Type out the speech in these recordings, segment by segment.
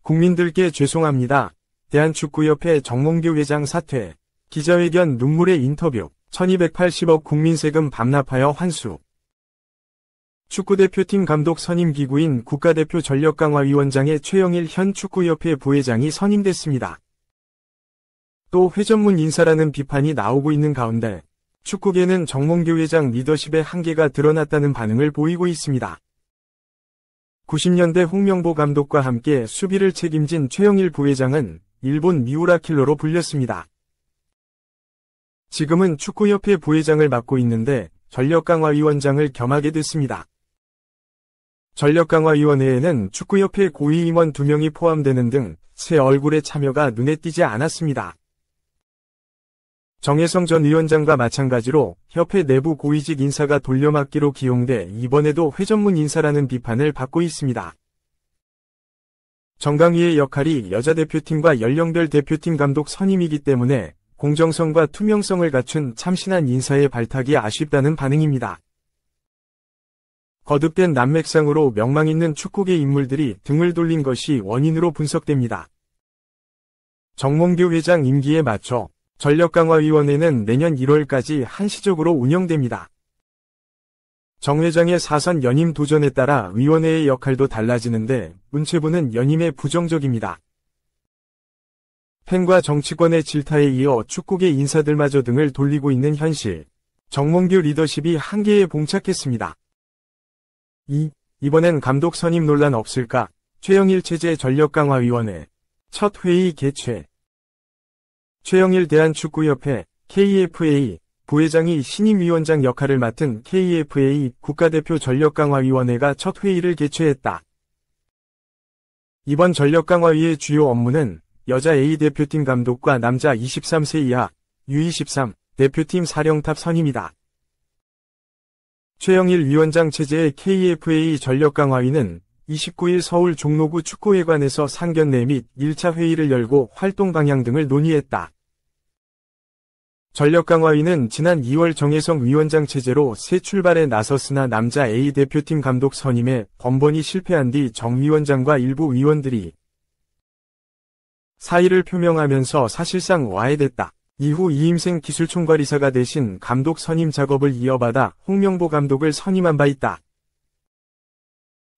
국민들께 죄송합니다. 대한축구협회 정몽규 회장 사퇴. 기자회견 눈물의 인터뷰. 1280억 국민 세금 반납하여 환수. 축구대표팀 감독 선임기구인 국가대표 전력강화위원장에 최영일 현 축구협회 부회장이 선임됐습니다. 또 회전문 인사라는 비판이 나오고 있는 가운데 축구계는 정몽규 회장 리더십의 한계가 드러났다는 반응을 보이고 있습니다. 90년대 홍명보 감독과 함께 수비를 책임진 최영일 부회장은 일본 미우라 킬러로 불렸습니다. 지금은 축구협회 부회장을 맡고 있는데 전력강화위원장을 겸하게 됐습니다. 전력강화위원회에는 축구협회 고위임원 2명이 포함되는 등 새 얼굴의 참여가 눈에 띄지 않았습니다. 정혜성 전 위원장과 마찬가지로 협회 내부 고위직 인사가 돌려막기로 기용돼 이번에도 회전문 인사라는 비판을 받고 있습니다. 정강위의 역할이 여자대표팀과 연령별 대표팀 감독 선임이기 때문에 공정성과 투명성을 갖춘 참신한 인사의 발탁이 아쉽다는 반응입니다. 거듭된 난맥상으로 명망 있는 축구계 인물들이 등을 돌린 것이 원인으로 분석됩니다. 정몽규 회장 임기에 맞춰 전력강화위원회는 내년 1월까지 한시적으로 운영됩니다. 정 회장의 사선 연임 도전에 따라 위원회의 역할도 달라지는데 문체부는 연임에 부정적입니다. 팬과 정치권의 질타에 이어 축구계 인사들마저 등을 돌리고 있는 현실. 정몽규 리더십이 한계에 봉착했습니다. 이번엔 감독 선임 논란 없을까? 최영일 체제 전력강화위원회 첫 회의 개최. 최영일 대한축구협회 KFA 부회장이 신임위원장 역할을 맡은 KFA 국가대표 전력강화위원회가 첫 회의를 개최했다. 이번 전력강화위의 주요 업무는 여자 A대표팀 감독과 남자 23세 이하 U23 대표팀 사령탑 선임이다. 최영일 위원장 체제의 KFA 전력강화위는 29일 서울 종로구 축구회관에서 상견례 및 1차 회의를 열고 활동 방향 등을 논의했다. 전력강화위는 지난 2월 정혜성 위원장 체제로 새 출발에 나섰으나 남자 A대표팀 감독 선임에 번번이 실패한 뒤 정 위원장과 일부 위원들이 사의를 표명하면서 사실상 와해됐다. 이후 이임생 기술총괄이사가 대신 감독 선임 작업을 이어받아 홍명보 감독을 선임한 바 있다.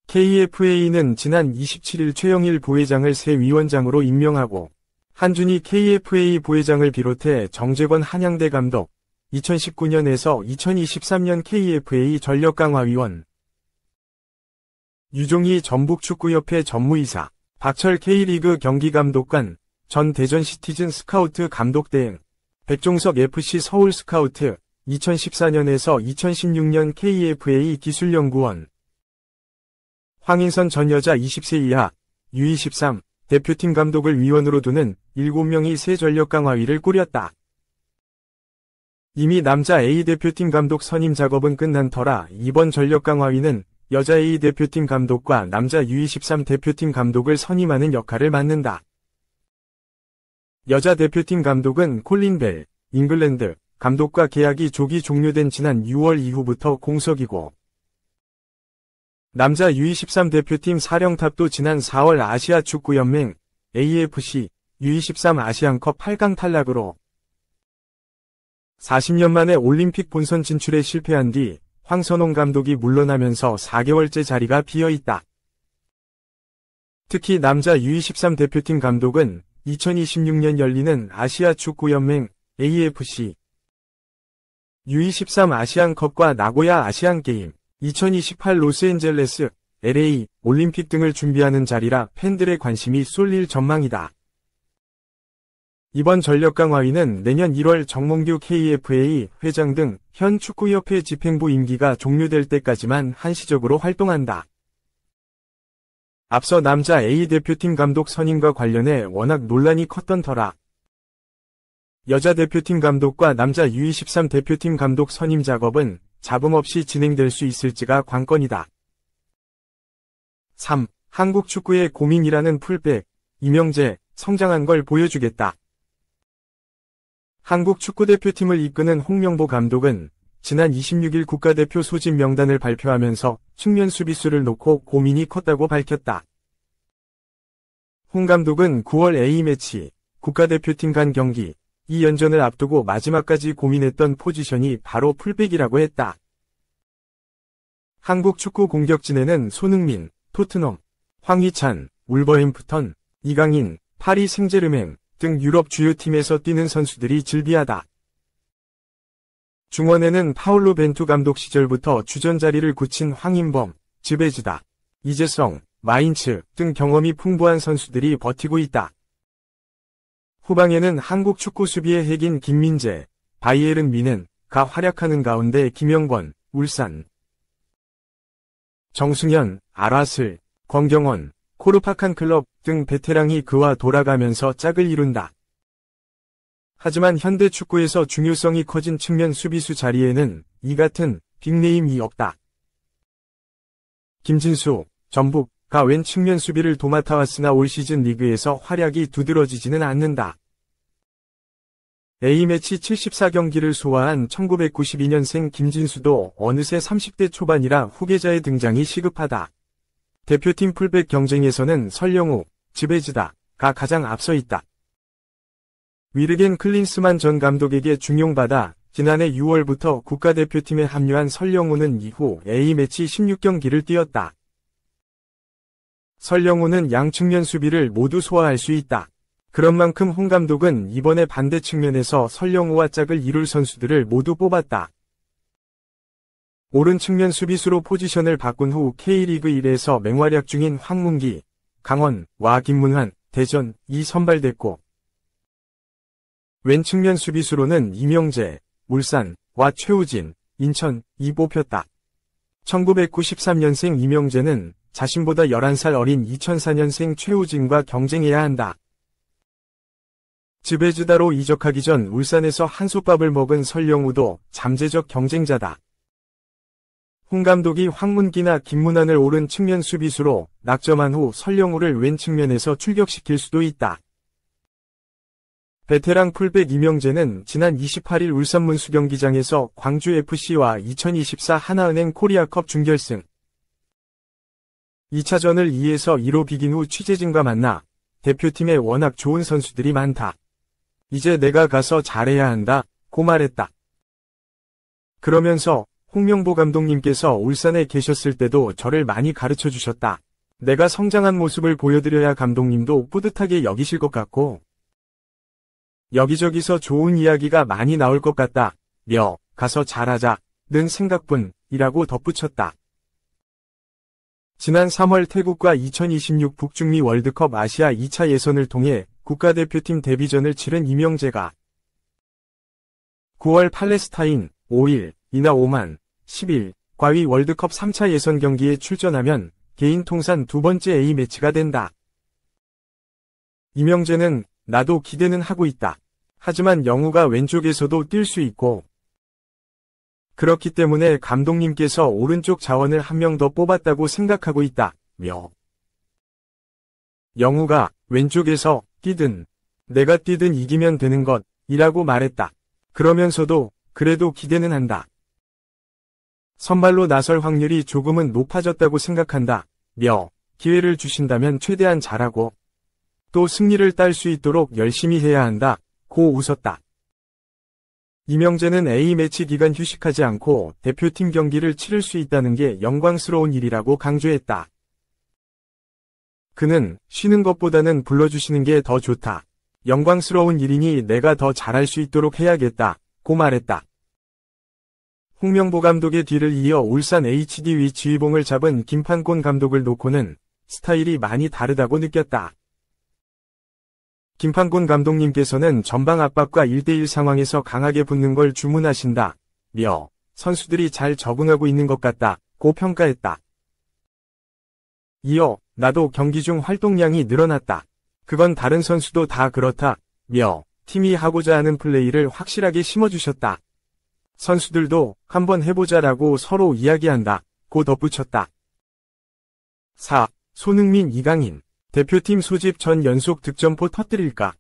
KFA는 지난 27일 최영일 부회장을 새 위원장으로 임명하고 한준희 KFA 부회장을 비롯해 정재권 한양대 감독, 2019년에서 2023년 KFA 전력강화위원, 유종희 전북축구협회 전무이사, 박철 K리그 경기감독관, 전 대전 시티즌 스카우트 감독 대행, 백종석 FC 서울 스카우트, 2014년에서 2016년 KFA 기술연구원, 황인선 전 여자 20세 이하 U23 대표팀 감독을 위원으로 두는 7명이 새 전력강화위를 꾸렸다. 이미 남자 A대표팀 감독 선임 작업은 끝난 터라 이번 전력강화위는 여자 A대표팀 감독과 남자 U23 대표팀 감독을 선임하는 역할을 맡는다. 여자 대표팀 감독은 콜린 벨, 잉글랜드 감독과 계약이 조기 종료된 지난 6월 이후부터 공석이고 남자 U23 대표팀 사령탑도 지난 4월 아시아축구연맹 AFC U23 아시안컵 8강 탈락으로 40년 만에 올림픽 본선 진출에 실패한 뒤 황선홍 감독이 물러나면서 4개월째 자리가 비어있다. 특히 남자 U23 대표팀 감독은 2026년 열리는 아시아축구연맹 AFC U23 아시안컵과 나고야 아시안게임 2028 로스앤젤레스, LA, 올림픽 등을 준비하는 자리라 팬들의 관심이 쏠릴 전망이다. 이번 전력강화위는 내년 1월 정몽규 KFA 회장 등 현 축구협회 집행부 임기가 종료될 때까지만 한시적으로 활동한다. 앞서 남자 A대표팀 감독 선임과 관련해 워낙 논란이 컸던 터라 여자 대표팀 감독과 남자 U23 대표팀 감독 선임 작업은 잡음 없이 진행될 수 있을지가 관건이다. 3. 한국 축구의 고민이라는 풀백, 이명재, 성장한 걸 보여주겠다. 한국 축구대표팀을 이끄는 홍명보 감독은 지난 26일 국가대표 소집 명단을 발표하면서 측면 수비수를 놓고 고민이 컸다고 밝혔다. 홍 감독은 9월 A매치 국가대표팀 간 경기 2연전을 앞두고 마지막까지 고민했던 포지션이 바로 풀백이라고 했다. 한국 축구 공격진에는 손흥민, 토트넘, 황희찬, 울버햄프턴, 이강인, 파리 생제르맹 등 유럽 주요 팀에서 뛰는 선수들이 즐비하다. 중원에는 파울로 벤투 감독 시절부터 주전 자리를 굳힌 황인범, 즈베즈다, 이재성, 마인츠 등 경험이 풍부한 선수들이 버티고 있다. 후방에는 한국 축구 수비의 핵인 김민재, 바이에른 미넨가 활약하는 가운데 김영권, 울산, 정승현, 아라슬, 권경원, 코르파칸 클럽 등 베테랑이 그와 돌아가면서 짝을 이룬다. 하지만 현대 축구에서 중요성이 커진 측면 수비수 자리에는 이 같은 빅네임이 없다. 김진수, 전북가 왼 측면 수비를 도맡아왔으나 올 시즌 리그에서 활약이 두드러지지는 않는다. A매치 74경기를 소화한 1992년생 김진수도 어느새 30대 초반이라 후계자의 등장이 시급하다. 대표팀 풀백 경쟁에서는 설영우, 즈베즈다가 가장 앞서 있다. 위르겐 클린스만 전 감독에게 중용받아 지난해 6월부터 국가대표팀에 합류한 설영우는 이후 A매치 16경기를 뛰었다. 설영우는 양측면 수비를 모두 소화할 수 있다. 그런 만큼 홍 감독은 이번에 반대 측면에서 설영우와 짝을 이룰 선수들을 모두 뽑았다. 오른 측면 수비수로 포지션을 바꾼 후 K리그 1에서 맹활약 중인 황문기, 강원와 김문환, 대전이 선발됐고 왼 측면 수비수로는 이명재, 울산와 최우진, 인천이 뽑혔다. 1993년생 이명재는 자신보다 11살 어린 2004년생 최우진과 경쟁해야 한다. 즈베즈다로 이적하기 전 울산에서 한솥밥을 먹은 설영우도 잠재적 경쟁자다. 홍 감독이 황문기나 김문환을 오른 측면 수비수로 낙점한 후 설영우를 왼 측면에서 출격시킬 수도 있다. 베테랑 풀백 이명재는 지난 28일 울산 문수경기장에서 광주FC와 2024 하나은행 코리아컵 준결승 2차전을 2에서 2로 비긴 후 취재진과 만나 대표팀에 워낙 좋은 선수들이 많다. 이제 내가 가서 잘해야 한다 고 말했다. 그러면서 홍명보 감독님께서 울산에 계셨을 때도 저를 많이 가르쳐 주셨다. 내가 성장한 모습을 보여드려야 감독님도 뿌듯하게 여기실 것 같고 여기저기서 좋은 이야기가 많이 나올 것 같다. 가서 잘하자는 생각뿐이라고 덧붙였다. 지난 3월 태국과 2026 북중미 월드컵 아시아 2차 예선을 통해 국가대표팀 데뷔전을 치른 이명재가 9월 팔레스타인, 5일, 이나 오만, 10일, 과위 월드컵 3차 예선 경기에 출전하면 개인 통산 두 번째 A매치가 된다. 이명재는 나도 기대는 하고 있다. 하지만 영우가 왼쪽에서도 뛸 수 있고 그렇기 때문에 감독님께서 오른쪽 자원을 한 명 더 뽑았다고 생각하고 있다. 영우가 왼쪽에서 뛰든 내가 뛰든 이기면 되는 것이라고 말했다. 그러면서도 그래도 기대는 한다. 선발로 나설 확률이 조금은 높아졌다고 생각한다. 기회를 주신다면 최대한 잘하고 또 승리를 딸 수 있도록 열심히 해야 한다. 고 웃었다. 이명재는 A매치 기간 휴식하지 않고 대표팀 경기를 치를 수 있다는 게 영광스러운 일이라고 강조했다. 그는 쉬는 것보다는 불러주시는 게 더 좋다. 영광스러운 일이니 내가 더 잘할 수 있도록 해야겠다. 고 말했다. 홍명보 감독의 뒤를 이어 울산 HDW 지휘봉을 잡은 김판곤 감독을 놓고는 스타일이 많이 다르다고 느꼈다. 김판곤 감독님께서는 전방 압박과 1대1 상황에서 강하게 붙는 걸 주문하신다. 선수들이 잘 적응하고 있는 것 같다. 고 평가했다. 이어 나도 경기 중 활동량이 늘어났다. 그건 다른 선수도 다 그렇다. 팀이 하고자 하는 플레이를 확실하게 심어주셨다. 선수들도 한번 해보자라고 서로 이야기한다. 고 덧붙였다. 4. 손흥민 이강인 대표팀 소집 전 연속 득점포 터뜨릴까?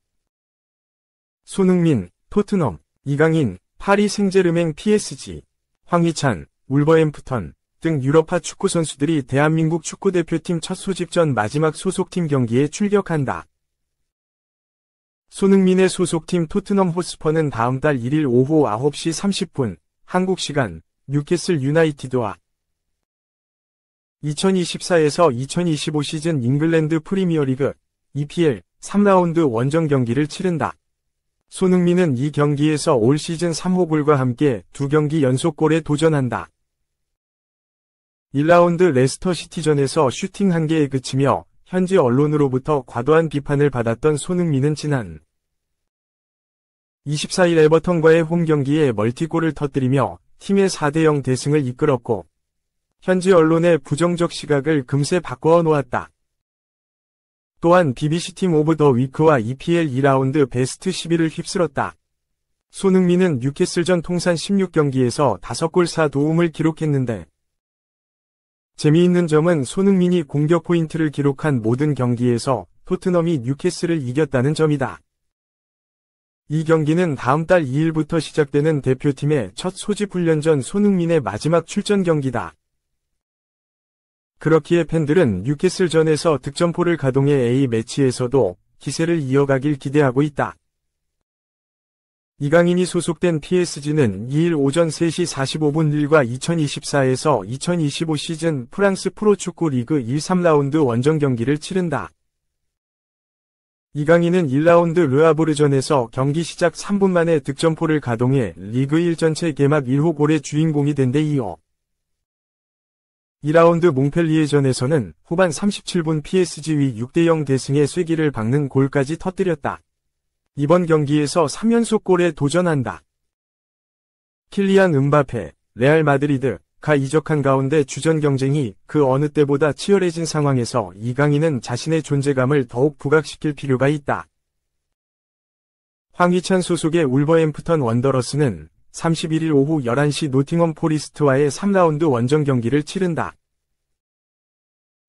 손흥민, 토트넘, 이강인, 파리 생제르맹 PSG 황희찬, 울버햄프턴 등 유럽파 축구 선수들이 대한민국 축구대표팀 첫 소집전 마지막 소속팀 경기에 출격한다. 손흥민의 소속팀 토트넘 호스퍼는 다음 달 1일 오후 9시 30분 한국 시간 뉴캐슬 유나이티드와 2024에서 2025 시즌 잉글랜드 프리미어리그 EPL 3라운드 원정 경기를 치른다. 손흥민은 이 경기에서 올 시즌 3호 골과 함께 2경기 연속골에 도전한다. 1라운드 레스터 시티전에서 슈팅 1개에 그치며 현지 언론으로부터 과도한 비판을 받았던 손흥민은 지난 24일 에버턴과의 홈 경기에 멀티골을 터뜨리며 팀의 4대0 대승을 이끌었고 현지 언론의 부정적 시각을 금세 바꾸어 놓았다. 또한 BBC 팀 오브 더 위크와 EPL 2라운드 베스트 11을 휩쓸었다. 손흥민은 뉴캐슬전 통산 16경기에서 5골 4도움을 기록했는데 재미있는 점은 손흥민이 공격 포인트를 기록한 모든 경기에서 토트넘이 뉴캐슬을 이겼다는 점이다. 이 경기는 다음 달 2일부터 시작되는 대표팀의 첫 소집 훈련 전 손흥민의 마지막 출전 경기다. 그렇기에 팬들은 뉴캐슬전에서 득점포를 가동해 A매치에서도 기세를 이어가길 기대하고 있다. 이강인이 소속된 PSG는 2일 오전 3시 45분 릴과 2024에서 2025 시즌 프랑스 프로축구 리그 1, 3라운드 원정 경기를 치른다. 이강인은 1라운드 르아보르전에서 경기 시작 3분 만에 득점포를 가동해 리그 1 전체 개막 1호 골의 주인공이 된 데 이어 2라운드 몽펠리에전에서는 후반 37분 PSG 위 6대0 대승의 쐐기를 박는 골까지 터뜨렸다. 이번 경기에서 3연속 골에 도전한다. 킬리안 음바페, 레알 마드리드가 이적한 가운데 주전 경쟁이 그 어느 때보다 치열해진 상황에서 이강인은 자신의 존재감을 더욱 부각시킬 필요가 있다. 황희찬 소속의 울버햄프턴 원더러스는 31일 오후 11시 노팅엄 포리스트와의 3라운드 원정 경기를 치른다.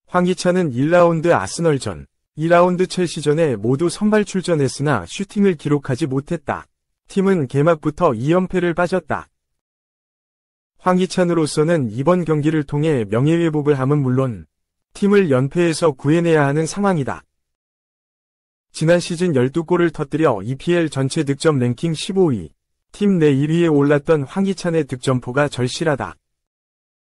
황희찬은 1라운드 아스널전, 2라운드 첼시전에 모두 선발 출전했으나 슈팅을 기록하지 못했다. 팀은 개막부터 2연패를 빠졌다. 황희찬으로서는 이번 경기를 통해 명예회복을 함은 물론 팀을 연패에서 구해내야 하는 상황이다. 지난 시즌 12골을 터뜨려 EPL 전체 득점 랭킹 15위, 팀 내 1위에 올랐던 황희찬의 득점포가 절실하다.